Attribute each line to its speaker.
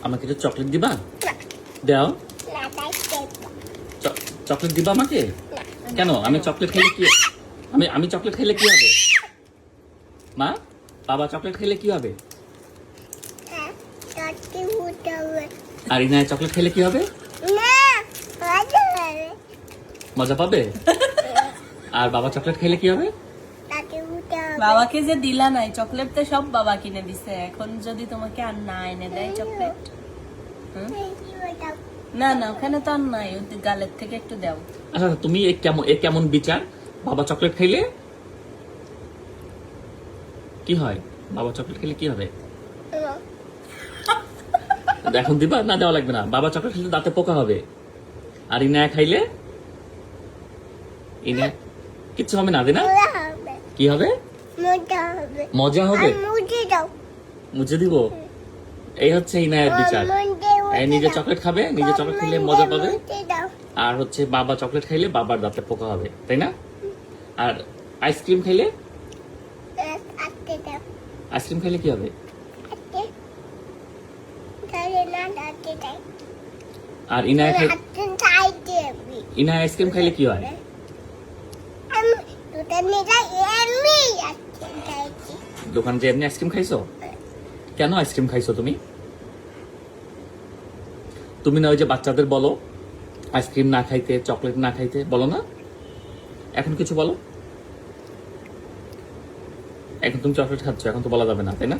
Speaker 1: আমাকে একটু চকলেট দিবা? দাও। চকলেট দিবা আমাকে? কেন? আমি চকলেট খেলে কি আমি চকলেট খেলে কি হবে? মা, বাবা চকলেট খেলে কি হবে? আর ইনায় চকলেট খেলে কি হবে? মজা পাবে। আর বাবা চকলেট খেলে কি হবে?
Speaker 2: বাবাকে যে দিলা নাই চকলেট, তো সব বাবা কিনে দিছে। এখন যদি তোমাকে আর না এনে দেয় চকলেট, না না ওখানে তো আর নাই, ওদের গালের থেকে একটু দাও।
Speaker 1: আচ্ছা, তুমি কেমন বিচার? বাবা চকলেট খাইলে কি হয়? বাবা চকলেট খেলে কি হবে? এখন দিবা না? দেওয়া লাগবে না। বাবা চকলেট খেলে দাঁতে পোকা হবে। আর ইনায়া খাইলে ইনায়া কিচ্ছু হবে না, না? কি হবে? মজা হবে। মুছে দিব। এই হচ্ছে ইনায়ের বিচার। নিজে চকলেট খাবে, নিজে চকলেট খেলে মজা পাবে। আর হচ্ছে বাবা চকলেট খাইলে বাবার দাঁতে পোকা হবে, তাই না? আর আইসক্রিম খাইলে কি হবে? আর ইনায়া আইসক্রিম খাইলে কি হয়? দোকান যে এমনি আইসক্রিম খাইছো? কেন আইসক্রিম খাইছো তুমি? তুমি না ওই যে বাচ্চাদের বলো আইসক্রিম না খাইতে, চকলেট না খাইতে, বলো না? এখন কিছু বলো। এখন তুমি চকলেট খাচ্ছ, এখন তো বলা যাবে না, তাই না?